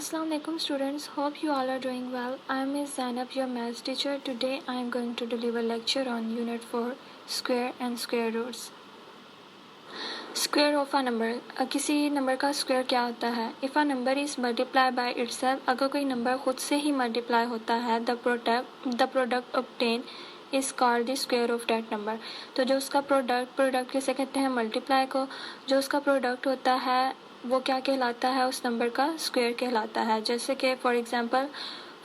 Assalamu alaikum students, hope you all are doing well. I am Ms. Zainab, your maths teacher. Today I am going to deliver lecture on Unit 4 Square and Square Roots. Square of a number. किसी number का square क्या होता है? If a number is multiplied by itself, अगर कोई number खुद से ही multiply होता है, the product obtained is called the square of that number. तो जो उसका प्रोडक्ट किसे कहते हैं? मल्टीप्लाई को. जो उसका प्रोडक्ट होता है वो क्या कहलाता है? उस नंबर का स्क्वायर कहलाता है. जैसे कि for example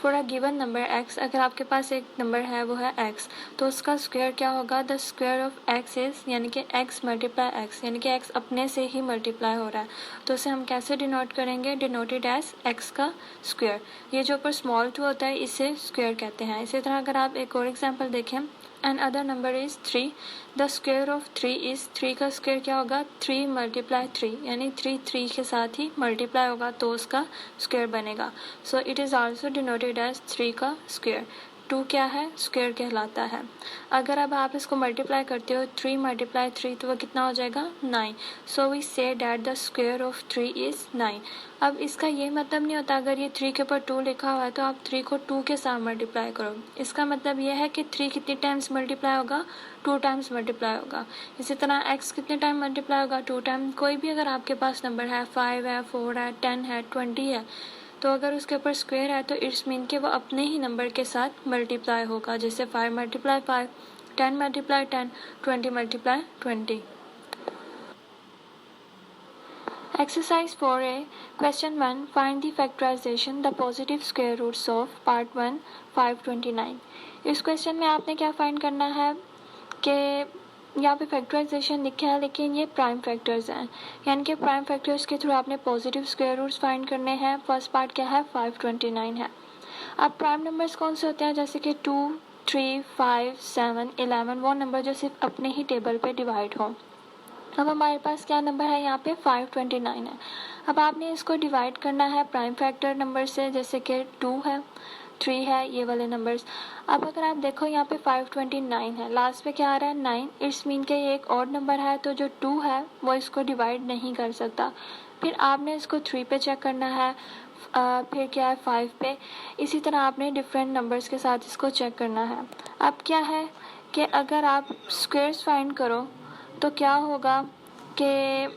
for a given number x, अगर आपके पास एक नंबर है वो है x, तो उसका स्क्वायर क्या होगा? The square of x is, यानी कि x मल्टीप्लाई x, यानी कि x अपने से ही मल्टीप्लाई हो रहा है. तो उसे हम कैसे डिनोट करेंगे? डिनोटेड एज x का स्क्वायर. ये जो ऊपर स्मॉल टू होता है इसे स्क्वायर कहते हैं. इसी तरह अगर आप एक और एग्जाम्पल देखें, and other number is 3, the square of 3 is, 3 का स्क्वायर क्या होगा? 3 मल्टीप्लाई 3, यानी 3 के साथ ही मल्टीप्लाई होगा तो उसका स्क्वायर बनेगा. So it is also denoted as 3 का स्क्वायर. 2 क्या है? स्क्वायर कहलाता है. अगर अब आप इसको मल्टीप्लाई करते हो 3 मल्टीप्लाई 3 तो वो कितना हो जाएगा? 9. So we say that the square of 3 is 9. अब इसका ये मतलब नहीं होता अगर ये 3 के ऊपर 2 लिखा हुआ है तो आप 3 को 2 के साथ मल्टीप्लाई करो. इसका मतलब ये है कि 3 कितनी टाइम्स मल्टीप्लाई होगा? 2 टाइम्स मल्टीप्लाई होगा. इसी तरह x कितने टाइम मल्टीप्लाई होगा? 2 टाइम. कोई भी अगर आपके पास नंबर है 5 है, 4 है, 10 है, 20 है, तो अगर उसके ऊपर स्क्वायर है तो इट्स मीन कि वो अपने ही नंबर के साथ मल्टीप्लाई होगा. जैसे 5 multiply 5, 10 multiply 10, 20 multiply 20. Exercise 4a, Question 1. Find the factorization, the positive square roots of Part 1, 529. इस क्वेश्चन में आपने क्या फाइंड करना है कि यहाँ पे फैक्टराइजेशन लिखा है लेकिन ये प्राइम फैक्टर्स हैं, यानी कि प्राइम फैक्टर्स के थ्रू आपने पॉजिटिव स्क्वायर रूट्स फाइंड करने हैं. फर्स्ट पार्ट क्या है? 529 है. अब प्राइम नंबर्स कौन से होते हैं? जैसे कि 2, 3, 5, 7, 11, वो नंबर जो सिर्फ अपने ही टेबल पे डिवाइड हो. अब हमारे पास क्या नंबर है? यहाँ पे 529 है. अब आपने इसको डिवाइड करना है प्राइम फैक्टर नंबर से, जैसे कि 2 है, 3 है, ये वाले नंबर्स. अब अगर आप देखो यहाँ पे 529 है, लास्ट पे क्या आ रहा है? 9. इट्स मीन के ये एक और नंबर है तो जो 2 है वो इसको डिवाइड नहीं कर सकता. फिर आपने इसको 3 पे चेक करना है, फिर क्या है 5 पे. इसी तरह आपने डिफरेंट नंबर्स के साथ इसको चेक करना है. अब क्या है कि अगर आप स्क्वायर्स फाइंड करो तो क्या होगा कि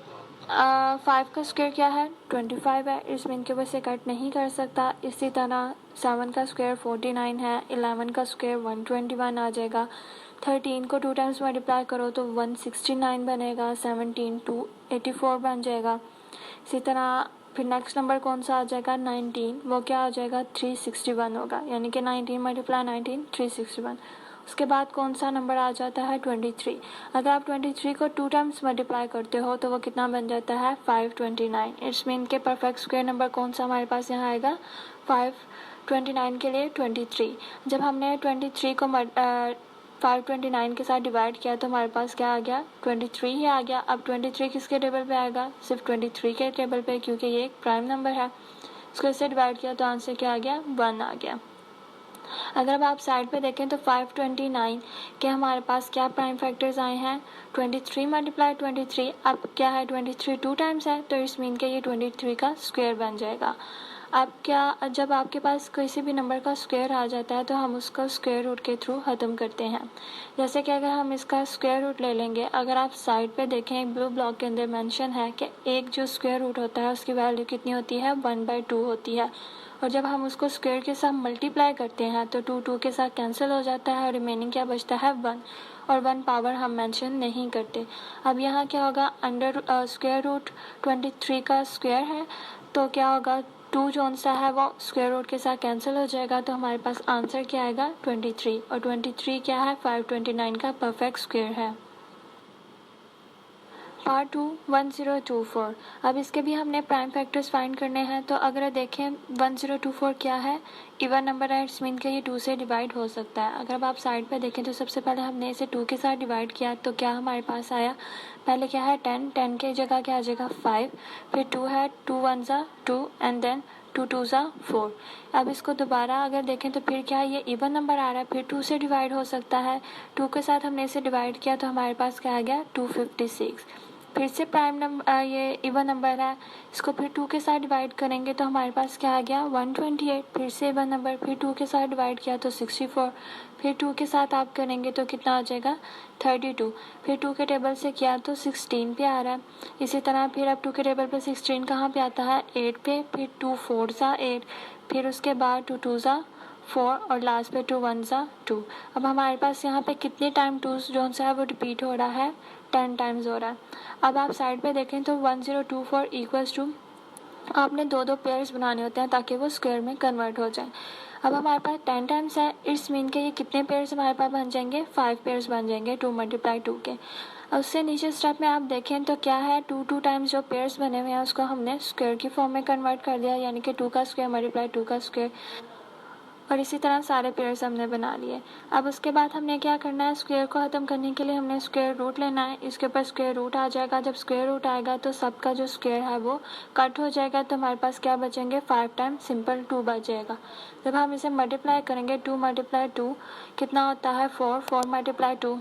5 का स्क्वायर क्या है? 25 है. इस मीन के वो इसे कट नहीं कर सकता. इसी तरह 7 का स्क्वायर 49 है, 11 का स्क्वायर 121 आ जाएगा. 13 को 2 टाइम्स मल्टीप्लाई करो तो 169 बनेगा. 17 284 बन जाएगा. इसी तरह फिर नेक्स्ट नंबर कौन सा आ जाएगा? 19, वो क्या आ जाएगा? 361 होगा, यानी कि 19 मल्टीप्लाई 19 361. उसके बाद कौन सा नंबर आ जाता है? 23. अगर आप 23 को 2 टाइम्स मल्टीप्लाई करते हो तो वो कितना बन जाता है? 529. इट्स मीन के परफेक्ट स्क्वायर नंबर कौन सा हमारे पास यहाँ आएगा? 529 के लिए 23. जब हमने 23 को 529 के साथ डिवाइड किया तो हमारे पास क्या आ गया? 23 ही आ गया. अब 23 किसके टेबल पे आएगा? सिर्फ 23 के टेबल पे, क्योंकि ये एक प्राइम नंबर है. इसको इससे डिवाइड किया तो आंसर क्या आ गया? 1 आ गया. अगर अब आप साइड पे देखें तो 529 के हमारे पास क्या प्राइम फैक्टर्स आए हैं? 23 मल्टीप्लाई 23. अब क्या है? 23 2 टाइम्स है तो इस मीन के ये 23 का स्क्वायर बन जाएगा. अब क्या, जब आपके पास किसी भी नंबर का स्क्वायर आ जाता है तो हम उसका स्क्वायर रूट के थ्रू ख़त्म करते हैं. जैसे कि अगर हम इसका स्क्वायर रूट ले लेंगे, अगर आप साइड पे देखें ब्लू ब्लॉक के अंदर मेंशन है कि एक जो स्क्वायर रूट होता है उसकी वैल्यू कितनी होती है? 1/2 होती है. और जब हम उसको स्क्वायर के साथ मल्टीप्लाई करते हैं तो 2 के साथ कैंसिल हो जाता है और रिमेनिंग क्या बचता है? 1. और 1 पावर हम मेंशन नहीं करते. अब यहाँ क्या होगा? अंडर स्क्वायर रूट 23 का स्क्वायर है तो क्या होगा? 2 जोन सा है वो स्क्वायर रूट के साथ कैंसिल हो जाएगा तो हमारे पास आंसर क्या आएगा? 23. और 23 क्या है? 529 का परफेक्ट स्क्वायर है. पार्ट 2 1024. अब इसके भी हमने प्राइम फैक्टर्स फाइंड करने हैं. तो अगर देखें 1024 क्या है? इवन नंबर है, इट्स मीन कि ये 2 से डिवाइड हो सकता है. अगर अब आप साइड पे देखें तो सबसे पहले हमने इसे 2 के साथ डिवाइड किया तो क्या हमारे पास आया? पहले क्या है? 10 के जगह क्या आ जाएगा? 5. फिर 2 है, 2 1 ज़ा 2 एंड देन 2 2 ज़ा 4. अब इसको दोबारा अगर देखें तो फिर क्या है? ये इवन नंबर आ रहा है, फिर 2 से डिवाइड हो सकता है. 2 के साथ हमने इसे डिवाइड किया तो हमारे पास क्या आ गया? 256. फिर से प्राइम नंबर ये इवन नंबर है, इसको फिर 2 के साथ डिवाइड करेंगे तो हमारे पास क्या आ गया 128। फिर से इवन नंबर, फिर 2 के साथ डिवाइड किया तो 64, फिर 2 के साथ आप करेंगे तो कितना आ जाएगा 32, फिर 2 के टेबल से किया तो 16 पे आ रहा है। इसी तरह फिर अब 2 के टेबल पे 16 कहाँ पे आता है 8 पे, फिर 2 4 सा 8, फिर उसके बाद 2 2 सा 4 और लास्ट पे 2 1 सा 2। अब हमारे पास यहाँ पे कितने टाइम 2 जो सा है वो रिपीट हो रहा है 10 टाइम्स हो रहा है। अब आप साइड पे देखें तो 1024 इक्वल्स टू आपने दो दो पेयर्स बनाने होते हैं ताकि वो स्क्वायर में कन्वर्ट हो जाए। अब हमारे पास 10 टाइम्स है, इट्स मीन के ये कितने पेयर्स हमारे पास बन जाएंगे 5 पेयर्स बन जाएंगे 2 × 2 के। अब उससे नीचे स्टेप में आप देखें तो क्या है 2 टाइम्स जो पेयर्स बने हुए हैं उसको हमने स्क्वायर की फॉर्म में कन्वर्ट कर दिया, यानी कि 2 का स्क्वायर मल्टीप्लाई 2 का स्क्वायर, और इसी तरह सारे पेयर्स हमने बना लिए। अब उसके बाद हमने क्या करना है, स्क्वायर को ख़त्म करने के लिए हमने स्क्वायर रूट लेना है। इसके ऊपर स्क्वायर रूट आ जाएगा, जब स्क्वायर रूट आएगा तो सबका जो स्क्वायर है वो कट हो जाएगा, तो हमारे पास क्या बचेंगे 5 टाइम्स सिंपल 2 बच जाएगा। जब हम इसे मल्टीप्लाई करेंगे 2 × 2 कितना होता है 4, 4 × 2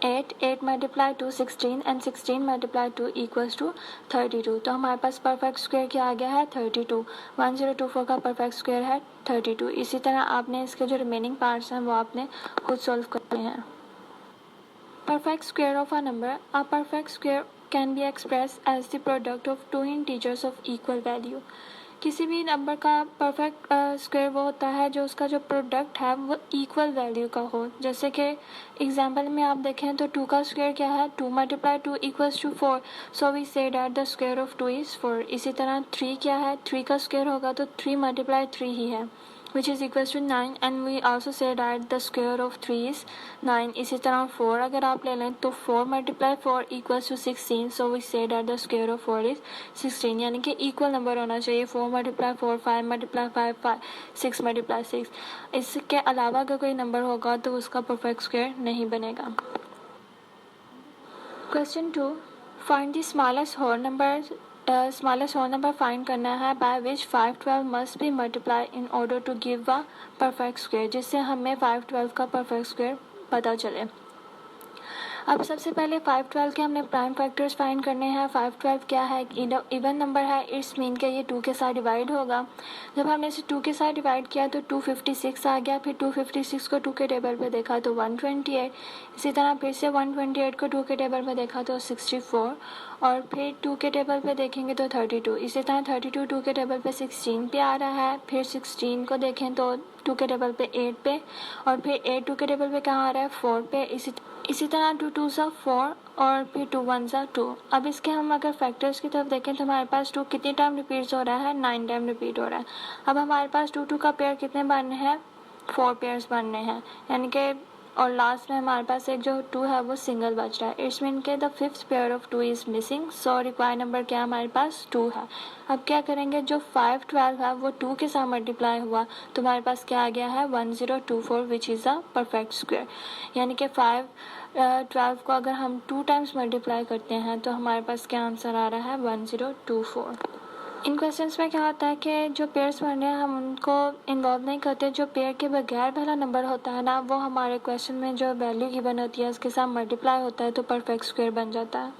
8, 8 × 2 16 एंड 16 × 2 इक्वल्स टू 32। तो हमारे पास परफेक्ट स्क्वायर क्या आ गया है 32। 1024 का परफेक्ट स्क्वायर है 32। इसी तरह आपने इसके जो रिमेनिंग पार्ट्स हैं वो आपने खुद सॉल्व करने हैं। Perfect square of a number, a perfect square can be express as the product of 2 integers of equal value. किसी भी नंबर का परफेक्ट स्क्वायर वो होता है जो उसका जो प्रोडक्ट है वो इक्वल वैल्यू का हो। जैसे कि एग्जांपल में आप देखें तो 2 का स्क्वायर क्या है 2 × 2 equals to 4, so we say that the square of 2 is 4। इसी तरह 3 क्या है 3 का स्क्वायर होगा तो 3 × 3 ही है which is equals to 9, and we also say that the square of 3 is 9। इसी तरह 4 अगर आप ले लें तो 4 × 4 equals to 16, so we say that the square of 4 is 16, यानी कि इक्वल नंबर होना चाहिए 4 × 4 5 × 5 6 × 6। इसके अलावा अगर कोई नंबर होगा तो उसका परफेक्ट स्क्वायर नहीं बनेगा। Question 2, find the smallest whole number. Smallest whole number find करना है by which 512 must be multiply in order to give a perfect square, जिससे हमें 512 का परफेक्ट स्क्वायर पता चले। अब सबसे पहले 512 के हमने प्राइम फैक्टर्स फाइंड करने हैं। 512 क्या है इवन नंबर है, इट्स मीन के ये 2 के साथ डिवाइड होगा। जब हमने इसे 2 के साथ डिवाइड किया तो 256 आ गया, फिर 256 को 2 के टेबल पे देखा तो 128, इसी तरह फिर से 128 को 2 के टेबल पे देखा तो 64, और फिर 2 के टेबल पे देखेंगे तो 32। इसी तरह 32 2 के टेबल पे 16 पे आ रहा है, फिर 16 को देखें तो 2 के टेबल पे 8 पे, और फिर 8 2 के टेबल पे कहाँ आ रहा है 4 पे। इसी तरह 2 2 सा 4 और फिर 2 1 सा 2। अब इसके हम अगर फैक्टर्स की तरफ देखें तो हमारे पास 2 कितनी टाइम रिपीट हो रहा है 9 टाइम रिपीट हो रहा है। अब हमारे पास 2 2 का पेयर कितने बनने हैं 4 पेयर्स बनने हैं, यानी कि और लास्ट में हमारे पास एक जो 2 है वो सिंगल बच रहा है। इट्स मीन के the 5th pair of 2 is missing, so required number क्या हमारे पास 2 है। अब क्या करेंगे, जो 512 है वो 2 के साथ मल्टीप्लाई हुआ तो हमारे पास क्या आ गया है 1024 which is a perfect square, यानी कि 512 को अगर हम 2 टाइम्स मल्टीप्लाई करते हैं तो हमारे पास क्या आंसर आ रहा है 1024। इन क्वेश्चंस में क्या होता है कि जो पेयर्स बन रहे हैं हम उनको इन्वॉल्व नहीं करते, जो पेयर के बगैर पहला नंबर होता है ना वो हमारे क्वेश्चन में जो वैल्यू गिवन होती है उसके साथ मल्टीप्लाई होता है तो परफेक्ट स्क्वायर बन जाता है।